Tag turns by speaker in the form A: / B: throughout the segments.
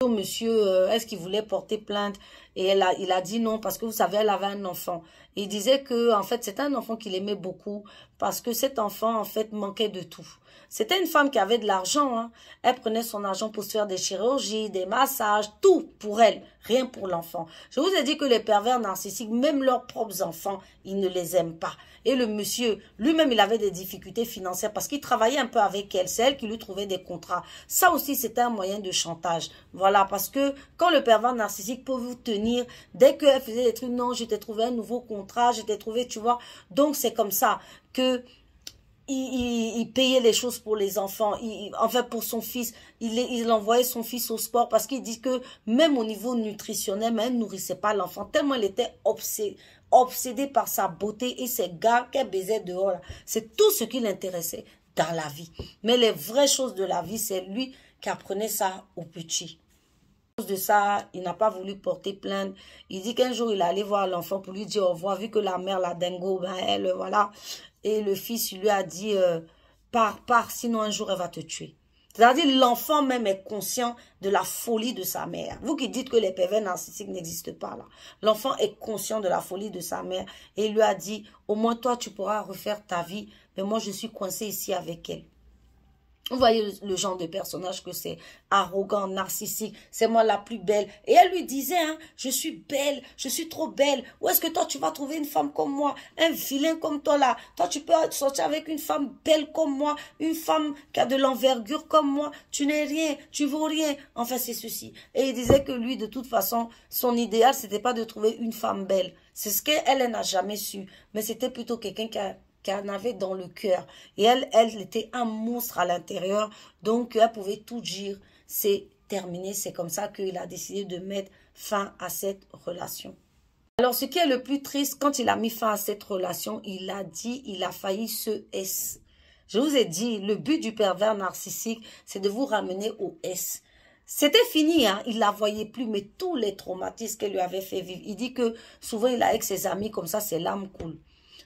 A: Monsieur, est-ce qu'il voulait porter plainte? Et il a dit non parce que vous savez, elle avait un enfant. Il disait que en fait, c'était un enfant qu'il aimait beaucoup parce que cet enfant, en fait, manquait de tout. C'était une femme qui avait de l'argent, hein. Elle prenait son argent pour se faire des chirurgies, des massages, tout pour elle, rien pour l'enfant. Je vous ai dit que les pervers narcissiques, même leurs propres enfants, ils ne les aiment pas. Et le monsieur, lui-même, il avait des difficultés financières parce qu'il travaillait un peu avec elle. C'est elle qui lui trouvait des contrats. Ça aussi, c'était un moyen de chantage. Voilà, parce que quand le pervers narcissique peut vous tenir, dès qu'elle faisait des trucs, non, je t'ai trouvé un nouveau contrat, je t'ai trouvé, tu vois. Donc, c'est comme ça que il payait les choses pour les enfants, enfin pour son fils, il envoyait son fils au sport parce qu'il dit que même au niveau nutritionnel, mais elle ne nourrissait pas l'enfant, tellement elle était obsédée par sa beauté et ces gars qu'elle baisait dehors. C'est tout ce qui l'intéressait dans la vie. Mais les vraies choses de la vie, c'est lui qui apprenait ça aux petits. À cause de ça, il n'a pas voulu porter plainte. Il dit qu'un jour, il allait voir l'enfant pour lui dire au revoir, vu que la mère, la dingo, ben elle, voilà. Et le fils, il lui a dit, pars, sinon un jour, elle va te tuer. C'est-à-dire, l'enfant même est conscient de la folie de sa mère. Vous qui dites que les pervers narcissiques n'existent pas là. L'enfant est conscient de la folie de sa mère. Et il lui a dit, au moins toi, tu pourras refaire ta vie. Mais moi, je suis coincé ici avec elle. Vous voyez le genre de personnage que c'est, arrogant, narcissique, c'est moi la plus belle. Et elle lui disait, hein, je suis belle, je suis trop belle. Où est-ce que toi tu vas trouver une femme comme moi, un vilain comme toi là? Toi tu peux sortir avec une femme belle comme moi, une femme qui a de l'envergure comme moi. Tu n'es rien, tu vaux rien. Enfin c'est ceci. Et il disait que lui de toute façon, son idéal c'était pas de trouver une femme belle. C'est ce qu'elle n'a jamais su. Mais c'était plutôt quelqu'un qui en avait dans le cœur. Et elle était un monstre à l'intérieur. Donc, elle pouvait tout dire. C'est terminé. C'est comme ça qu'il a décidé de mettre fin à cette relation. Alors, ce qui est le plus triste, quand il a mis fin à cette relation, il a dit, il a failli se S. Je vous ai dit, le but du pervers narcissique, c'est de vous ramener au S. C'était fini, hein. Il la voyait plus, mais tous les traumatismes qu'elle lui avait fait vivre. Il dit que souvent, il est avec ses amis, comme ça, ses larmes coulent.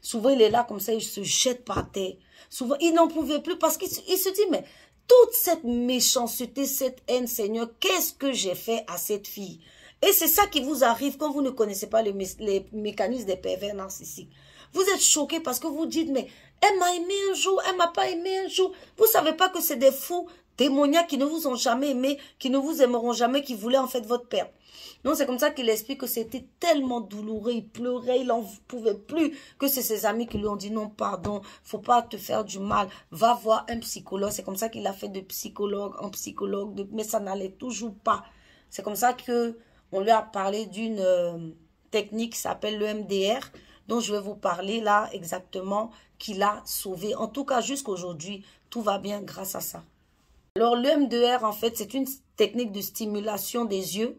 A: Souvent, il est là comme ça, il se jette par terre. Souvent, il n'en pouvait plus parce qu'il se dit, mais toute cette méchanceté, cette haine, Seigneur, qu'est-ce que j'ai fait à cette fille? Et c'est ça qui vous arrive quand vous ne connaissez pas les mécanismes des pervers narcissiques. Vous êtes choqué parce que vous dites, mais elle m'a aimé un jour, elle m'a pas aimé un jour. Vous savez pas que c'est des fous démoniaques qui ne vous ont jamais aimé, qui ne vous aimeront jamais, qui voulaient en fait votre perte. Donc c'est comme ça qu'il explique que c'était tellement douloureux, il pleurait, il n'en pouvait plus, que c'est ses amis qui lui ont dit non, pardon, faut pas te faire du mal, va voir un psychologue. C'est comme ça qu'il a fait de psychologue en psychologue, mais ça n'allait toujours pas. C'est comme ça que on lui a parlé d'une technique qui s'appelle le MDR, dont je vais vous parler là exactement, qui l'a sauvé. En tout cas, jusqu'aujourd'hui, tout va bien grâce à ça. Alors le MDR, en fait, c'est une technique de stimulation des yeux,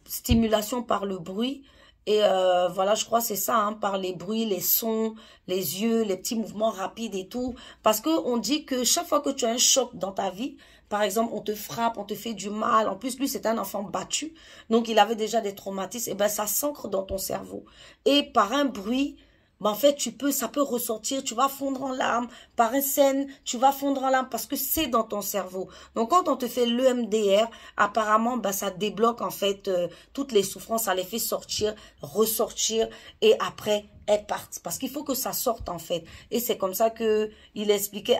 A: stimulation par le bruit. Et voilà, je crois que c'est ça, hein, par les bruits, les sons, les yeux, les petits mouvements rapides et tout. Parce qu'on dit que chaque fois que tu as un choc dans ta vie, par exemple, on te frappe, on te fait du mal. En plus, lui, c'est un enfant battu. Donc, il avait déjà des traumatismes. Et ben, ça s'ancre dans ton cerveau. Et par un bruit, ben, en fait, ça peut ressortir, tu vas fondre en larmes. Par une scène, tu vas fondre en larmes parce que c'est dans ton cerveau. Donc, quand on te fait l'EMDR, apparemment, ben, ça débloque, en fait, toutes les souffrances, ça les fait sortir, ressortir, et après, elles partent. Parce qu'il faut que ça sorte, en fait. Et c'est comme ça que il expliquait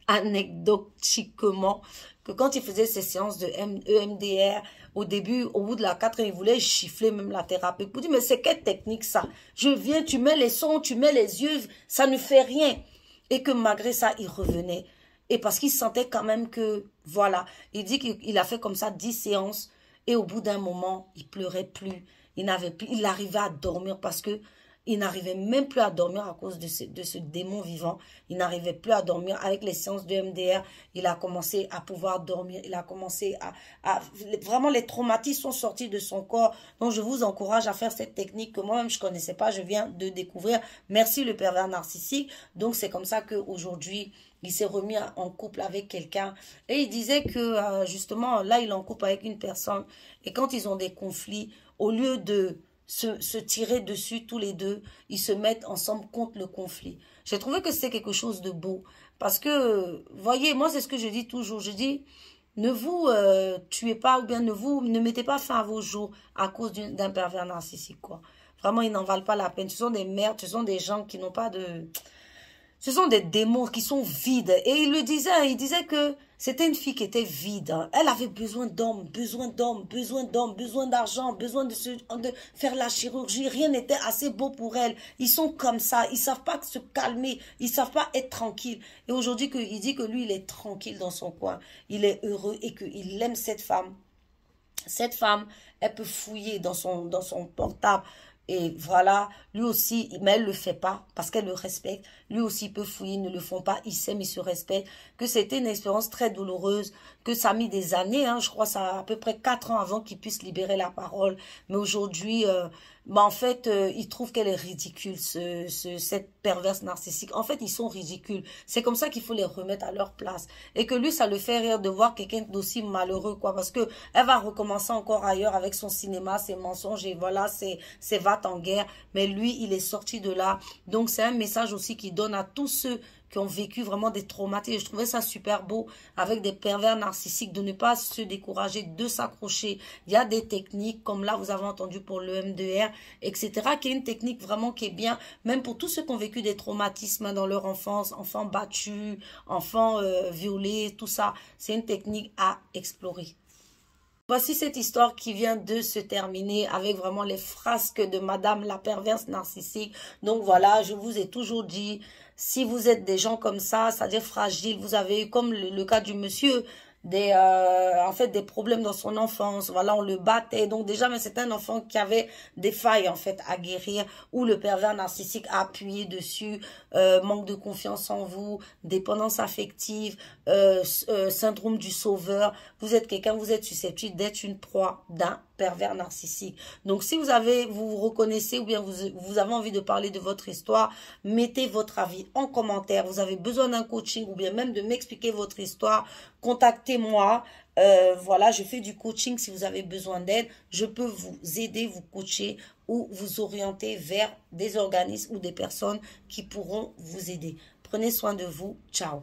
A: anecdotiquement que quand il faisait ses séances de EMDR, au début, au bout de la 4e, il voulait gifler même la thérapeute. Pour dire, mais c'est quelle technique ça? Je viens, tu mets les sons, tu mets les yeux, ça ne fait rien. Et que malgré ça, il revenait. Et parce qu'il sentait quand même que, voilà, il dit qu'il a fait comme ça 10 séances. Et au bout d'un moment, il pleurait plus. Il arrivait à dormir parce que il n'arrivait même plus à dormir à cause de ce démon vivant. Il n'arrivait plus à dormir. Avec les séances de MDR, il a commencé à pouvoir dormir. Il a commencé vraiment, les traumatismes sont sortis de son corps. Donc, je vous encourage à faire cette technique que moi-même, je ne connaissais pas. Je viens de découvrir. Merci le pervers narcissique. Donc, c'est comme ça qu'aujourd'hui, il s'est remis en couple avec quelqu'un. Et il disait que, justement, là, il est en couple avec une personne. Et quand ils ont des conflits, au lieu de se tirer dessus tous les deux, ils se mettent ensemble contre le conflit. J'ai trouvé que c'était quelque chose de beau. Parce que, voyez, moi c'est ce que je dis toujours. Je dis, Ne vous tuez pas ou bien ne mettez pas fin à vos jours à cause d'un pervers narcissique, quoi. Vraiment, ils n'en valent pas la peine. Ce sont des merdes, ce sont des gens qui n'ont pas de... Ce sont des démons qui sont vides. Et il disait que c'était une fille qui était vide. Elle avait besoin d'hommes, besoin d'hommes, besoin d'hommes, besoin d'argent, besoin de faire la chirurgie. Rien n'était assez beau pour elle. Ils sont comme ça. Ils savent pas se calmer. Ils savent pas être tranquilles. Et aujourd'hui, il dit que lui, il est tranquille dans son coin. Il est heureux et qu'il aime cette femme. Cette femme, elle peut fouiller dans son portable. Et voilà, lui aussi, mais elle ne le fait pas parce qu'elle le respecte. Lui aussi peut fouiller, ils ne le font pas. Ils s'aiment, ils se respectent. Que c'était une expérience très douloureuse, que ça a mis des années. Hein, je crois que ça a à peu près 4 ans avant qu'il puisse libérer la parole. Mais aujourd'hui, en fait, il trouve qu'elle est ridicule, cette perverse narcissique. En fait, ils sont ridicules. C'est comme ça qu'il faut les remettre à leur place. Et que lui, ça le fait rire de voir quelqu'un d'aussi malheureux, quoi. Parce que elle va recommencer encore ailleurs avec son cinéma, ses mensonges et voilà, ses va en guerre. Mais lui, il est sorti de là. Donc, c'est un message aussi qu'il donne à tous ceux qui ont vécu vraiment des traumatismes. Je trouvais ça super beau avec des pervers narcissiques de ne pas se décourager, de s'accrocher. Il y a des techniques comme là, vous avez entendu pour le M2R, etc. qui est une technique vraiment qui est bien, même pour tous ceux qui ont vécu des traumatismes dans leur enfance, enfants battus, enfants violés, tout ça. C'est une technique à explorer. Voici cette histoire qui vient de se terminer avec vraiment les frasques de Madame la perverse narcissique. Donc voilà, je vous ai toujours dit, si vous êtes des gens comme ça, c'est-à-dire fragiles, vous avez eu comme le cas du monsieur, en fait des problèmes dans son enfance, voilà, on le battait, donc déjà mais c'est un enfant qui avait des failles en fait à guérir, où le pervers narcissique a appuyé dessus, manque de confiance en vous, dépendance affective, syndrome du sauveur, vous êtes quelqu'un, vous êtes susceptible d'être une proie d'un pervers narcissique. Donc si vous vous reconnaissez ou bien vous avez envie de parler de votre histoire, mettez votre avis en commentaire. Vous avez besoin d'un coaching ou bien même de m'expliquer votre histoire, contactez-moi. Voilà, je fais du coaching si vous avez besoin d'aide. Je peux vous aider, vous coacher ou vous orienter vers des organismes ou des personnes qui pourront vous aider. Prenez soin de vous. Ciao.